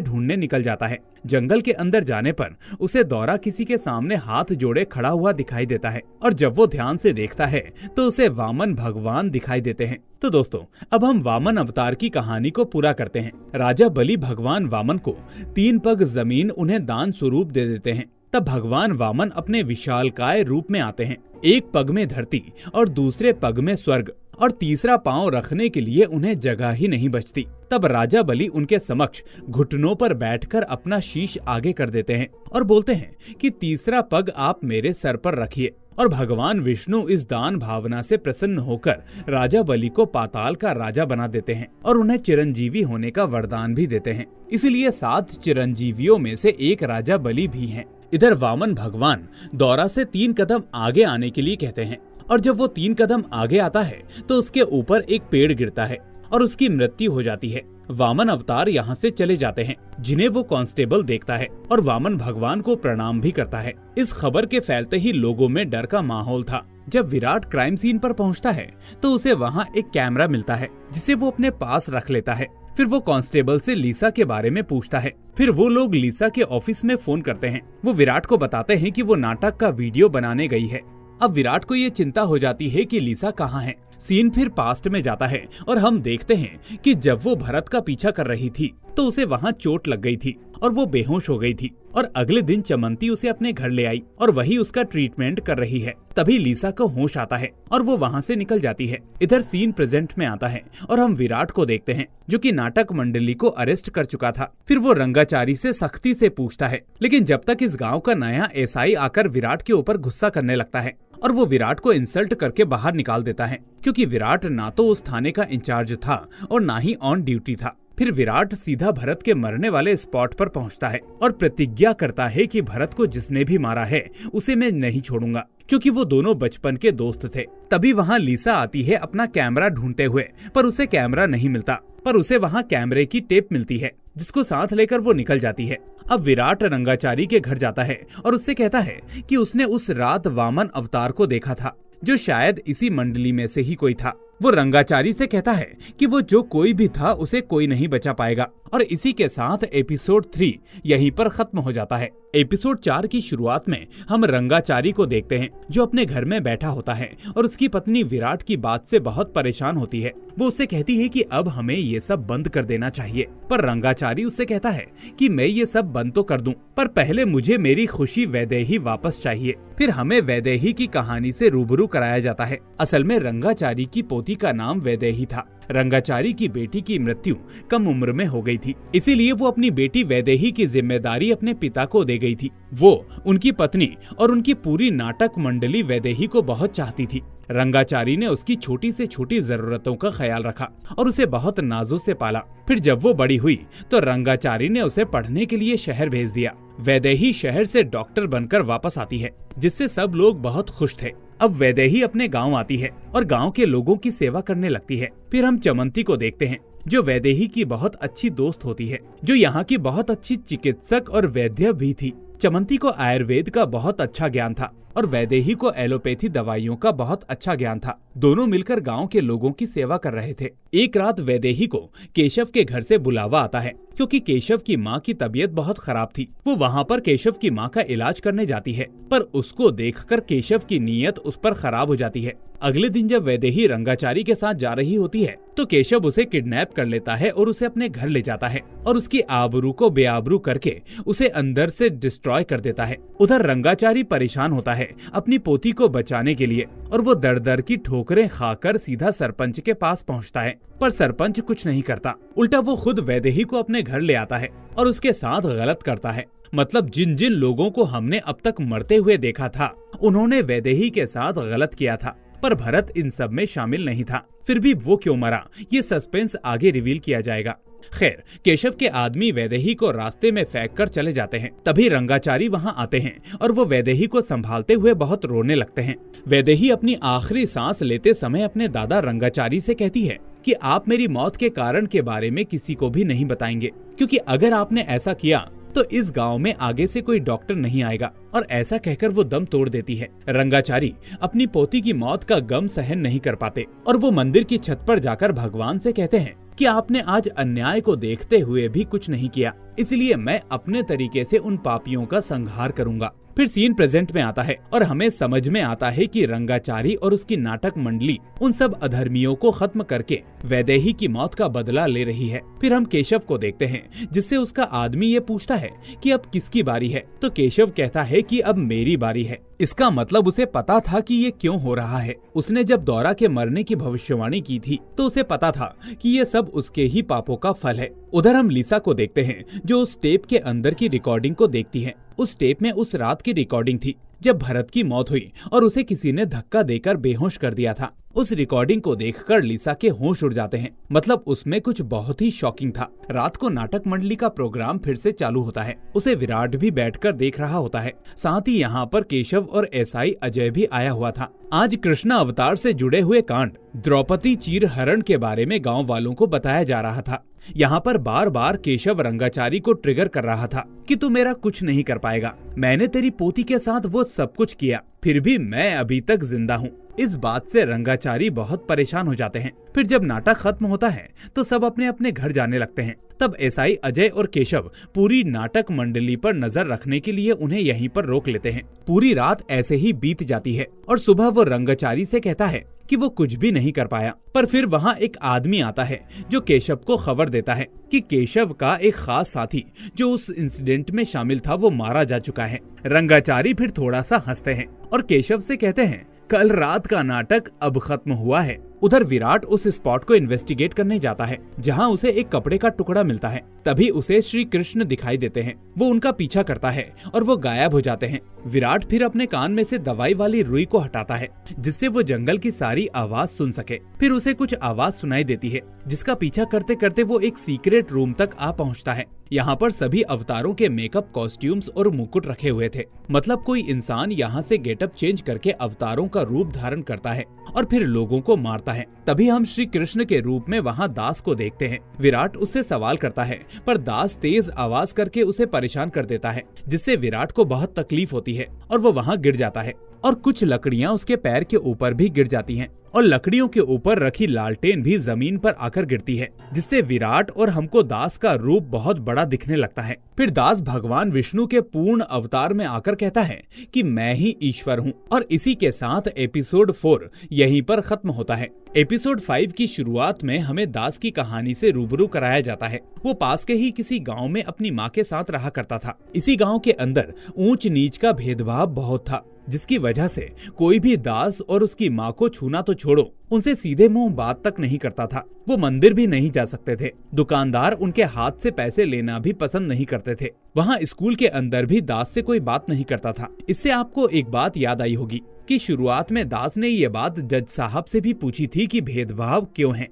ढूंढने निकल जाता है। जंगल के अंदर जाने पर उसे दौरा किसी के सामने हाथ जोड़े खड़ा हुआ दिखाई देता है और जब वो ध्यान से देखता है तो उसे वामन भगवान दिखाई देते हैं। तो दोस्तों, अब हम वामन अवतार की कहानी को पूरा करते हैं। राजा बलि भगवान वामन को 3 पग जमीन उन्हें दान स्वरूप दे देते हैं। तब भगवान वामन अपने विशालकाय रूप में आते हैं। एक पग में धरती और दूसरे पग में स्वर्ग और तीसरा पांव रखने के लिए उन्हें जगह ही नहीं बचती। तब राजा बलि उनके समक्ष घुटनों पर बैठकर अपना शीश आगे कर देते हैं और बोलते हैं कि तीसरा पग आप मेरे सर पर रखिए। और भगवान विष्णु इस दान भावना से प्रसन्न होकर राजा बलि को पाताल का राजा बना देते हैं और उन्हें चिरंजीवी होने का वरदान भी देते हैं। इसीलिए 7 चिरंजीवियों में से एक राजा बलि भी हैं। इधर वामन भगवान दौरा से 3 कदम आगे आने के लिए कहते हैं और जब वो 3 कदम आगे आता है तो उसके ऊपर एक पेड़ गिरता है और उसकी मृत्यु हो जाती है। वामन अवतार यहाँ से चले जाते हैं, जिन्हें वो कांस्टेबल देखता है और वामन भगवान को प्रणाम भी करता है। इस खबर के फैलते ही लोगों में डर का माहौल था। जब विराट क्राइम सीन पर पहुँचता है तो उसे वहाँ एक कैमरा मिलता है जिसे वो अपने पास रख लेता है। फिर वो कांस्टेबल से लीसा के बारे में पूछता है। फिर वो लोग लीसा के ऑफिस में फोन करते हैं। वो विराट को बताते हैं कि वो नाटक का वीडियो बनाने गई है। अब विराट को ये चिंता हो जाती है कि लीसा कहाँ है। सीन फिर पास्ट में जाता है और हम देखते हैं कि जब वो भरत का पीछा कर रही थी तो उसे वहाँ चोट लग गई थी और वो बेहोश हो गई थी और अगले दिन चमंती उसे अपने घर ले आई और वही उसका ट्रीटमेंट कर रही है। तभी लीसा को होश आता है और वो वहाँ से निकल जाती है। इधर सीन प्रेजेंट में आता है और हम विराट को देखते हैं जो कि नाटक मंडली को अरेस्ट कर चुका था। फिर वो रंगाचारी से सख्ती से पूछता है, लेकिन जब तक इस गाँव का नया एसआई आकर विराट के ऊपर गुस्सा करने लगता है और वो विराट को इंसल्ट करके बाहर निकाल देता है, क्योंकि विराट ना तो उस थाने का इंचार्ज था और ना ही ऑन ड्यूटी था। फिर विराट सीधा भरत के मरने वाले स्पॉट पर पहुंचता है और प्रतिज्ञा करता है कि भरत को जिसने भी मारा है उसे मैं नहीं छोड़ूंगा, क्योंकि वो दोनों बचपन के दोस्त थे। तभी वहाँ लीसा आती है अपना कैमरा ढूंढते हुए, पर उसे कैमरा नहीं मिलता, पर उसे वहाँ कैमरे की टेप मिलती है जिसको साथ लेकर वो निकल जाती है। अब विराट रंगाचारी के घर जाता है और उससे कहता है कि उसने उस रात वामन अवतार को देखा था, जो शायद इसी मंडली में से ही कोई था। वो रंगाचारी से कहता है कि वो जो कोई भी था उसे कोई नहीं बचा पाएगा। और इसी के साथ एपिसोड 3 यहीं पर खत्म हो जाता है। एपिसोड 4 की शुरुआत में हम रंगाचारी को देखते हैं जो अपने घर में बैठा होता है और उसकी पत्नी विराट की बात से बहुत परेशान होती है। वो उससे कहती है कि अब हमें ये सब बंद कर देना चाहिए, पर रंगाचारी उससे कहता है कि मैं ये सब बंद तो कर दूं, पर पहले मुझे मेरी खुशी वैदेही वापस चाहिए। फिर हमें वैदेही की कहानी से रूबरू कराया जाता है। असल में रंगाचारी की पोती का नाम वैदेही था। रंगाचारी की बेटी की मृत्यु कम उम्र में हो गई थी, इसीलिए वो अपनी बेटी वैदेही की जिम्मेदारी अपने पिता को दे गई थी। वो, उनकी पत्नी और उनकी पूरी नाटक मंडली वैदेही को बहुत चाहती थी। रंगाचारी ने उसकी छोटी से छोटी जरूरतों का ख्याल रखा और उसे बहुत नाजों से पाला। फिर जब वो बड़ी हुई तो रंगाचारी ने उसे पढ़ने के लिए शहर भेज दिया। वैदेही शहर से डॉक्टर बनकर वापस आती है, जिससे सब लोग बहुत खुश थे। अब वैदेही अपने गांव आती है और गांव के लोगों की सेवा करने लगती है। फिर हम चमंती को देखते हैं जो वैदेही की बहुत अच्छी दोस्त होती है, जो यहाँ की बहुत अच्छी चिकित्सक और वैद्य भी थी। चमंती को आयुर्वेद का बहुत अच्छा ज्ञान था और वैदेही को एलोपैथी दवाइयों का बहुत अच्छा ज्ञान था। दोनों मिलकर गांव के लोगों की सेवा कर रहे थे। एक रात वैदेही को केशव के घर से बुलावा आता है, क्योंकि केशव की माँ की तबीयत बहुत खराब थी। वो वहाँ पर केशव की माँ का इलाज करने जाती है, पर उसको देखकर केशव की नीयत उस पर खराब हो जाती है। अगले दिन जब वैदेही रंगाचारी के साथ जा रही होती है तो केशव उसे किडनैप कर लेता है और उसे अपने घर ले जाता है और उसकी आबरू को बेआबरू करके उसे अंदर से डिस्ट्रॉय कर देता है। उधर रंगाचारी परेशान होता है अपनी पोती को बचाने के लिए और वो दर दर की ठोकरें खाकर सीधा सरपंच के पास पहुंचता है, पर सरपंच कुछ नहीं करता। उल्टा वो खुद वैदेही को अपने घर ले आता है और उसके साथ गलत करता है। मतलब जिन जिन लोगों को हमने अब तक मरते हुए देखा था उन्होंने वैदेही के साथ गलत किया था, पर भरत इन सब में शामिल नहीं था। फिर भी वो क्यों मरा, ये सस्पेंस आगे रिवील किया जाएगा। खैर, केशव के आदमी वैदेही को रास्ते में फेंक कर चले जाते हैं। तभी रंगाचारी वहाँ आते हैं और वो वैदेही को संभालते हुए बहुत रोने लगते हैं। वैदेही अपनी आखिरी सांस लेते समय अपने दादा रंगाचारी से कहती है कि आप मेरी मौत के कारण के बारे में किसी को भी नहीं बताएंगे, क्योंकि अगर आपने ऐसा किया तो इस गांव में आगे से कोई डॉक्टर नहीं आएगा। और ऐसा कहकर वो दम तोड़ देती है। रंगाचारी अपनी पोती की मौत का गम सहन नहीं कर पाते और वो मंदिर की छत पर जाकर भगवान से कहते हैं कि आपने आज अन्याय को देखते हुए भी कुछ नहीं किया, इसलिए मैं अपने तरीके से उन पापियों का संहार करूंगा। फिर सीन प्रेजेंट में आता है और हमें समझ में आता है कि रंगाचारी और उसकी नाटक मंडली उन सब अधर्मियों को खत्म करके वैदेही की मौत का बदला ले रही है। फिर हम केशव को देखते हैं, जिससे उसका आदमी ये पूछता है कि अब किसकी बारी है, तो केशव कहता है कि अब मेरी बारी है। इसका मतलब उसे पता था कि ये क्यों हो रहा है। उसने जब दौरा के मरने की भविष्यवाणी की थी तो उसे पता था कि ये सब उसके ही पापों का फल है। उधर हम लिसा को देखते हैं, जो उस टेप के अंदर की रिकॉर्डिंग को देखती है। उस टेप में उस रात की रिकॉर्डिंग थी जब भरत की मौत हुई और उसे किसी ने धक्का देकर बेहोश कर दिया था। उस रिकॉर्डिंग को देखकर लिसा के होश उड़ जाते हैं। मतलब उसमें कुछ बहुत ही शॉकिंग था। रात को नाटक मंडली का प्रोग्राम फिर से चालू होता है। उसे विराट भी बैठकर देख रहा होता है। साथ ही यहाँ पर केशव और एसआई अजय भी आया हुआ था। आज कृष्ण अवतार से जुड़े हुए कांड द्रौपदी चीर हरण के बारे में गाँव वालों को बताया जा रहा था। यहाँ पर बार बार केशव रंगाचारी को ट्रिगर कर रहा था कि तू मेरा कुछ नहीं कर पाएगा, मैंने तेरी पोती के साथ वो सब कुछ किया, फिर भी मैं अभी तक जिंदा हूँ। इस बात से रंगाचारी बहुत परेशान हो जाते हैं। फिर जब नाटक खत्म होता है तो सब अपने अपने घर जाने लगते हैं। तब एसआई अजय और केशव पूरी नाटक मंडली पर नजर रखने के लिए उन्हें यहीं पर रोक लेते हैं। पूरी रात ऐसे ही बीत जाती है और सुबह वो रंगाचारी से कहता है कि वो कुछ भी नहीं कर पाया। पर फिर वहाँ एक आदमी आता है जो केशव को खबर देता है कि केशव का एक खास साथी जो उस इंसिडेंट में शामिल था वो मारा जा चुका है। रंगाचारी फिर थोड़ा सा हंसते हैं और केशव से कहते हैं, कल रात का नाटक अब खत्म हुआ है। उधर विराट उस स्पॉट को इन्वेस्टिगेट करने जाता है जहां उसे एक कपड़े का टुकड़ा मिलता है। तभी उसे श्री कृष्ण दिखाई देते हैं। वो उनका पीछा करता है और वो गायब हो जाते हैं। विराट फिर अपने कान में से दवाई वाली रुई को हटाता है जिससे वो जंगल की सारी आवाज सुन सके। फिर उसे कुछ आवाज सुनाई देती है जिसका पीछा करते करते वो एक सीक्रेट रूम तक आ पहुंचता है। यहाँ पर सभी अवतारों के मेकअप, कॉस्ट्यूम्स और मुकुट रखे हुए थे। मतलब कोई इंसान यहाँ से गेटअप चेंज करके अवतारों का रूप धारण करता है और फिर लोगों को मारता है। तभी हम श्री कृष्ण के रूप में वहाँ दास को देखते हैं। विराट उससे सवाल करता है पर दास तेज आवाज करके उसे परेशान कर देता है, जिससे विराट को बहुत तकलीफ होती है और वो वहाँ गिर जाता है और कुछ लकड़ियाँ उसके पैर के ऊपर भी गिर जाती हैं और लकड़ियों के ऊपर रखी लालटेन भी जमीन पर आकर गिरती है, जिससे विराट और हमको दास का रूप बहुत बड़ा दिखने लगता है। फिर दास भगवान विष्णु के पूर्ण अवतार में आकर कहता है कि मैं ही ईश्वर हूँ। और इसी के साथ एपिसोड 4 यहीं पर खत्म होता है। एपिसोड 5 की शुरुआत में हमें दास की कहानी से रूबरू कराया जाता है। वो पास के ही किसी गाँव में अपनी माँ के साथ रहा करता था। इसी गाँव के अंदर ऊंच नीच का भेदभाव बहुत था, जिसकी वजह से कोई भी दास और उसकी माँ को छूना तो छोड़ो, उनसे सीधे मुंह बात तक नहीं करता था। वो मंदिर भी नहीं जा सकते थे। दुकानदार उनके हाथ से पैसे लेना भी पसंद नहीं करते थे। वहाँ स्कूल के अंदर भी दास से कोई बात नहीं करता था। इससे आपको एक बात याद आई होगी कि शुरुआत में दास ने ये बात जज साहब से भी पूछी थी कि भेदभाव क्यों है।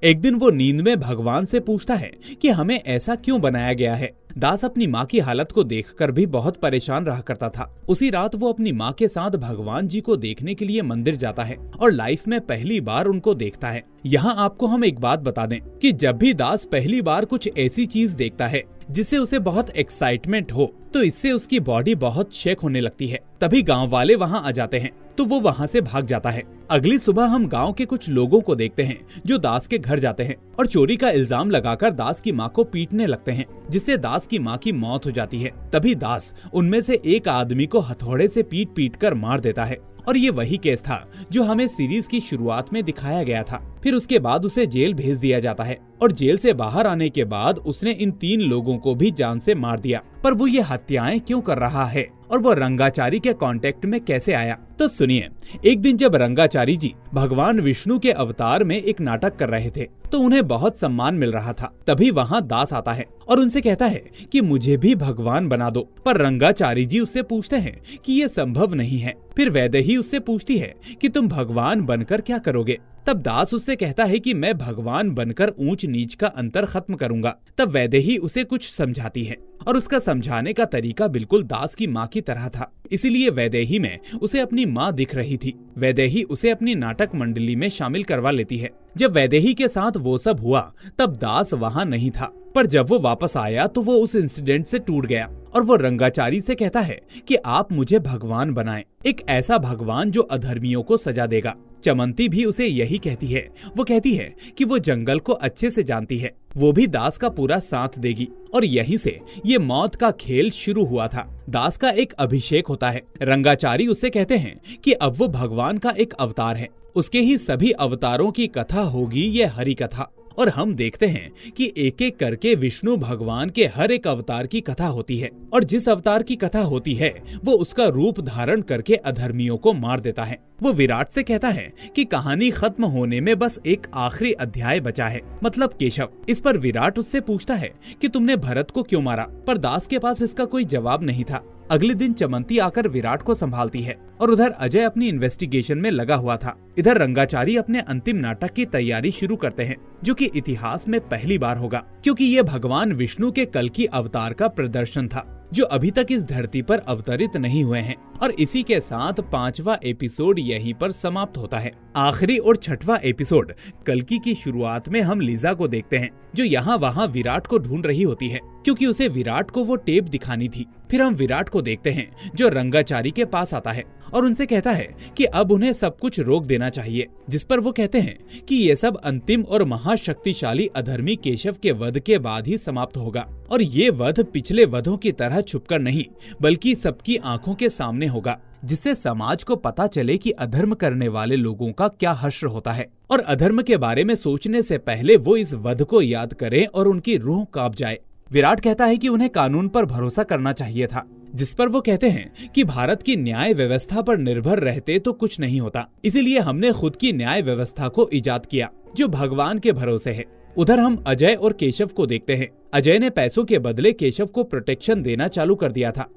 एक दिन वो नींद में भगवान से पूछता है कि हमें ऐसा क्यों बनाया गया है। दास अपनी माँ की हालत को देखकर भी बहुत परेशान रहा करता था। उसी रात वो अपनी माँ के साथ भगवान जी को देखने के लिए मंदिर जाता है और लाइफ में पहली बार उनको देखता है। यहाँ आपको हम एक बात बता दें कि जब भी दास पहली बार कुछ ऐसी चीज देखता है जिससे उसे बहुत एक्साइटमेंट हो तो इससे उसकी बॉडी बहुत शेक होने लगती है। तभी गांव वाले वहां आ जाते हैं तो वो वहां से भाग जाता है। अगली सुबह हम गांव के कुछ लोगों को देखते हैं जो दास के घर जाते हैं और चोरी का इल्जाम लगाकर दास की माँ को पीटने लगते हैं, जिससे दास की माँ की मौत हो जाती है। तभी दास उनमें से एक आदमी को हथौड़े से पीट पीट कर मार देता है और ये वही केस था जो हमें सीरीज की शुरुआत में दिखाया गया था। फिर उसके बाद उसे जेल भेज दिया जाता है और जेल से बाहर आने के बाद उसने इन 3 लोगों को भी जान से मार दिया। पर वो ये हत्याएं क्यों कर रहा है और वो रंगाचारी के कांटेक्ट में कैसे आया, तो सुनिए, एक दिन जब रंगाचारी जी भगवान विष्णु के अवतार में एक नाटक कर रहे थे तो उन्हें बहुत सम्मान मिल रहा था। तभी वहाँ दास आता है और उनसे कहता है कि मुझे भी भगवान बना दो। पर रंगाचारी जी उससे पूछते हैं कि ये संभव नहीं है। फिर वैदेही उससे पूछती है कि तुम भगवान बनकर क्या करोगे। तब दास उससे कहता है कि मैं भगवान बनकर ऊंच नीच का अंतर खत्म करूंगा। तब वैदेही उसे कुछ समझाती है और उसका समझाने का तरीका बिल्कुल दास की माँ की तरह था, इसीलिए वैदेही में उसे अपनी माँ दिख रही थी। वैदेही उसे अपनी नाटक मंडली में शामिल करवा लेती है। जब वैदेही के साथ वो सब हुआ तब दास वहाँ नहीं था, पर जब वो वापस आया तो वो उस इंसिडेंट से टूट गया और वो रंगाचारी से कहता है कि आप मुझे भगवान बनाएं, एक ऐसा भगवान जो अधर्मियों को सजा देगा। चमंती भी उसे यही कहती है। वो कहती है कि वो जंगल को अच्छे से जानती है, वो भी दास का पूरा साथ देगी और यहीं से ये मौत का खेल शुरू हुआ था। दास का एक अभिषेक होता है। रंगाचारी उससे कहते हैं कि अब वो भगवान का एक अवतार है, उसके ही सभी अवतारों की कथा होगी ये हरि कथा। और हम देखते हैं कि एक एक करके विष्णु भगवान के हर एक अवतार की कथा होती है और जिस अवतार की कथा होती है वो उसका रूप धारण करके अधर्मियों को मार देता है। वो विराट से कहता है कि कहानी खत्म होने में बस एक आखिरी अध्याय बचा है, मतलब केशव। इस पर विराट उससे पूछता है कि तुमने भरत को क्यों मारा, पर दास के पास इसका कोई जवाब नहीं था। अगले दिन चमंती आकर विराट को संभालती है और उधर अजय अपनी इन्वेस्टिगेशन में लगा हुआ था। इधर रंगाचारी अपने अंतिम नाटक की तैयारी शुरू करते हैं, जो कि इतिहास में पहली बार होगा, क्योंकि ये भगवान विष्णु के कल्कि अवतार का प्रदर्शन था जो अभी तक इस धरती पर अवतरित नहीं हुए हैं। और इसी के साथ 5वां एपिसोड यहीं पर समाप्त होता है। आखिरी और 6वां एपिसोड कल्कि की शुरुआत में हम लीजा को देखते हैं जो यहाँ वहाँ विराट को ढूंढ रही होती है, क्योंकि उसे विराट को वो टेप दिखानी थी। फिर हम विराट को देखते हैं जो रंगाचारी के पास आता है और उनसे कहता है कि अब उन्हें सब कुछ रोक देना चाहिए, जिस पर वो कहते हैं कि ये सब अंतिम और महाशक्तिशाली अधर्मी केशव के वध के बाद ही समाप्त होगा। और ये वध पिछले वधों की तरह छुपकर नहीं बल्कि सबकी आंखों के सामने होगा, जिससे समाज को पता चले कि अधर्म करने वाले लोगों का क्या हश्र होता है। और अधर्म के बारे में सोचने से पहले वो इस वध को याद करें और उनकी रूह कांप जाए। विराट कहता है कि उन्हें कानून पर भरोसा करना चाहिए था, जिस पर वो कहते हैं कि भारत की न्याय व्यवस्था पर निर्भर रहते तो कुछ नहीं होता, इसीलिए हमने खुद की न्याय व्यवस्था को इजाद किया जो भगवान के भरोसे है। उधर हम अजय और केशव को देखते हैं। अजय ने पैसों के बदले केशव को प्रोटेक्शन देना चालू कर दिया था।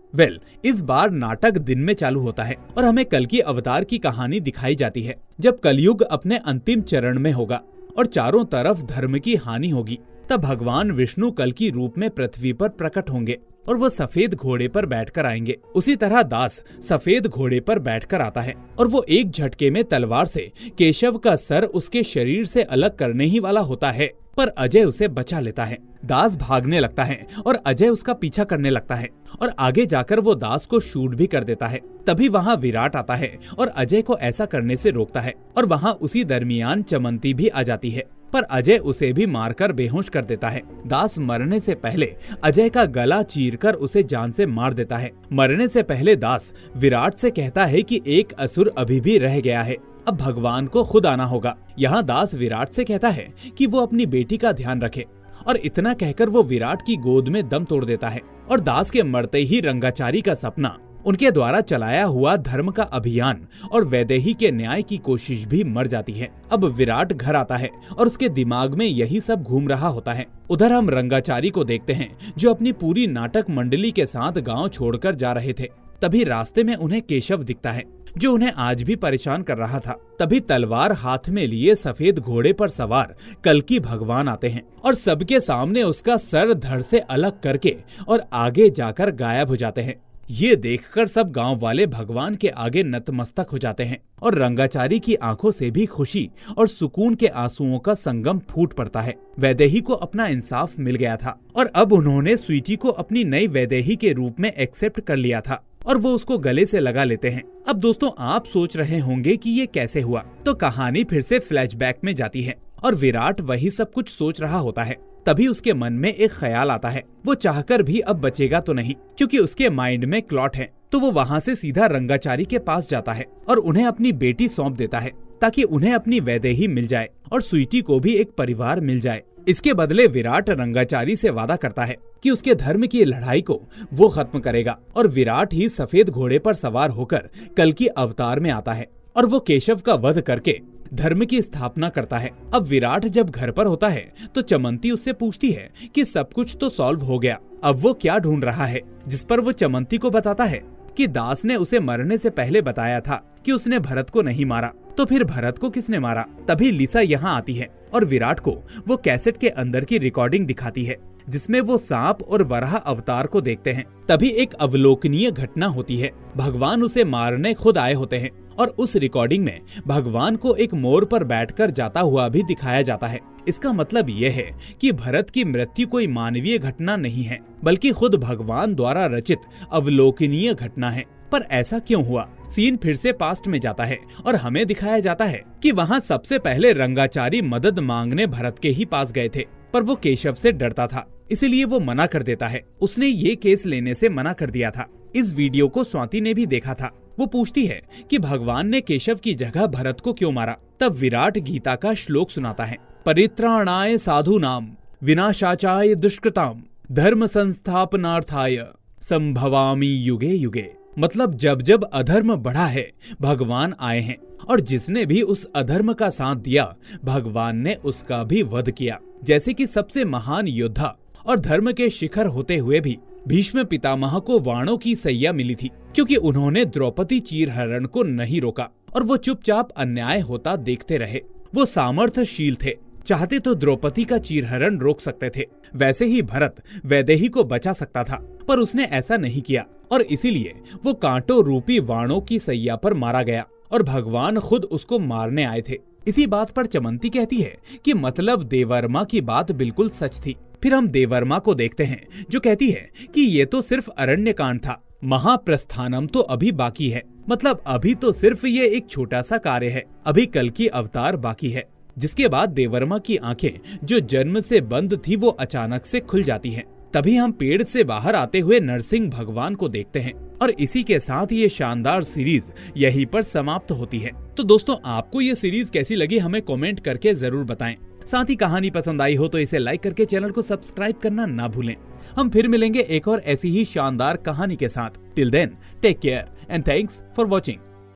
इस बार नाटक दिन में चालू होता है और हमें कल्कि अवतार की कहानी दिखाई जाती है, जब कलयुग अपने अंतिम चरण में होगा और चारों तरफ धर्म की हानि होगी। तब भगवान विष्णु कल्कि रूप में पृथ्वी पर प्रकट होंगे और वो सफेद घोड़े पर बैठकर आएंगे। उसी तरह दास सफेद घोड़े पर बैठकर आता है और वो एक झटके में तलवार से केशव का सर उसके शरीर से अलग करने ही वाला होता है, पर अजय उसे बचा लेता है। दास भागने लगता है और अजय उसका पीछा करने लगता है और आगे जाकर वो दास को शूट भी कर देता है। तभी वहाँ विराट आता है और अजय को ऐसा करने से रोकता है और वहाँ उसी दरमियान चमंती भी आ जाती है, पर अजय उसे भी मारकर बेहोश कर देता है। दास मरने से पहले अजय का गला चीरकर उसे जान से मार देता है। मरने से पहले दास विराट से कहता है कि एक असुर अभी भी रह गया है, अब भगवान को खुद आना होगा। यहाँ दास विराट से कहता है कि वो अपनी बेटी का ध्यान रखे और इतना कहकर वो विराट की गोद में दम तोड़ देता है। और दास के मरते ही रंगाचारी का सपना, उनके द्वारा चलाया हुआ धर्म का अभियान और वैदेही के न्याय की कोशिश भी मर जाती है। अब विराट घर आता है और उसके दिमाग में यही सब घूम रहा होता है। उधर हम रंगाचारी को देखते हैं जो अपनी पूरी नाटक मंडली के साथ गांव छोड़कर जा रहे थे। तभी रास्ते में उन्हें केशव दिखता है जो उन्हें आज भी परेशान कर रहा था। तभी तलवार हाथ में लिए सफेद घोड़े पर सवार कल्कि भगवान आते हैं और सबके सामने उसका सर धड़ से अलग करके और आगे जाकर गायब हो जाते हैं। ये देखकर सब गांव वाले भगवान के आगे नतमस्तक हो जाते हैं और रंगाचारी की आंखों से भी खुशी और सुकून के आंसुओं का संगम फूट पड़ता है। वैदेही को अपना इंसाफ मिल गया था और अब उन्होंने स्वीटी को अपनी नई वैदेही के रूप में एक्सेप्ट कर लिया था और वो उसको गले से लगा लेते हैं। अब दोस्तों, आप सोच रहे होंगे कि ये कैसे हुआ, तो कहानी फिर से फ्लैशबैक में जाती है और विराट वही सब कुछ सोच रहा होता है। तभी उसके मन में एक ख्याल आता है, वो चाहकर भी अब बचेगा तो नहीं, क्योंकि उसके माइंड में क्लॉट है। तो वो वहाँ से सीधा रंगाचारी के पास जाता है और उन्हें अपनी बेटी सौंप देता है ताकि उन्हें अपनी वैदेही मिल जाए और स्वीटी को भी एक परिवार मिल जाए। इसके बदले विराट रंगाचारी से वादा करता है कि उसके धर्म की लड़ाई को वो खत्म करेगा और विराट ही सफेद घोड़े पर सवार होकर कल्कि अवतार में आता है और वो केशव का वध करके धर्म की स्थापना करता है। अब विराट जब घर पर होता है तो चमंती उससे पूछती है कि सब कुछ तो सॉल्व हो गया, अब वो क्या ढूंढ रहा है, जिस पर वो चमंती को बताता है कि दास ने उसे मरने से पहले बताया था कि उसने भरत को नहीं मारा, तो फिर भरत को किसने मारा। तभी लिसा यहाँ आती है और विराट को वो कैसेट के अंदर की रिकॉर्डिंग दिखाती है जिसमें वो सांप और वराह अवतार को देखते हैं। तभी एक अवलोकनीय घटना होती है, भगवान उसे मारने खुद आए होते हैं और उस रिकॉर्डिंग में भगवान को एक मोर पर बैठकर जाता हुआ भी दिखाया जाता है। इसका मतलब ये है कि भरत की मृत्यु कोई मानवीय घटना नहीं है बल्कि खुद भगवान द्वारा रचित अवलोकनीय घटना है। पर ऐसा क्यों हुआ? सीन फिर से पास्ट में जाता है और हमें दिखाया जाता है कि वहाँ सबसे पहले रंगाचारी मदद मांगने भरत के ही पास गए थे, पर वो केशव से डरता था, इसलिए वो मना कर देता है। उसने ये केस लेने से मना कर दिया था। इस वीडियो को स्वाति ने भी देखा था। वो पूछती है कि भगवान ने केशव की जगह भरत को क्यों मारा। तब विराट गीता का श्लोक सुनाता है, परित्राणाय साधूनाम विनाशाचाय दुष्कृताम धर्म संस्थापनार्थाय संभवामि युगे युगे। मतलब जब जब अधर्म बढ़ा है भगवान आए हैं और जिसने भी उस अधर्म का साथ दिया भगवान ने उसका भी वध किया। जैसे कि सबसे महान योद्धा और धर्म के शिखर होते हुए भी भीष्म पितामह को वाणों की सैया मिली थी, क्योंकि उन्होंने द्रौपदी चीरहरण को नहीं रोका और वो चुपचाप अन्याय होता देखते रहे। वो सामर्थ्यशील थे, चाहते तो द्रौपदी का चीरहरण रोक सकते थे। वैसे ही भरत वैदेही को बचा सकता था, पर उसने ऐसा नहीं किया और इसीलिए वो कांटों रूपी वाणों की सैया पर मारा गया और भगवान खुद उसको मारने आए थे। इसी बात पर चमंती कहती है कि मतलब देवर्मा की बात बिल्कुल सच थी। फिर हम देवर्मा को देखते हैं जो कहती है कि ये तो सिर्फ अरण्य कांड था, महाप्रस्थानम तो अभी बाकी है। मतलब अभी तो सिर्फ ये एक छोटा सा कार्य है, अभी कल्कि अवतार बाकी है। जिसके बाद देवर्मा की आंखें जो जन्म से बंद थी वो अचानक से खुल जाती हैं। तभी हम पेड़ से बाहर आते हुए नरसिंह भगवान को देखते हैं और इसी के साथ ये शानदार सीरीज यहीं पर समाप्त होती है। तो दोस्तों, आपको ये सीरीज कैसी लगी हमें कमेंट करके जरूर बताएं। साथ ही कहानी पसंद आई हो तो इसे लाइक करके चैनल को सब्सक्राइब करना ना भूलें। हम फिर मिलेंगे एक और ऐसी ही शानदार कहानी के साथ। Till then take care and thanks for watching.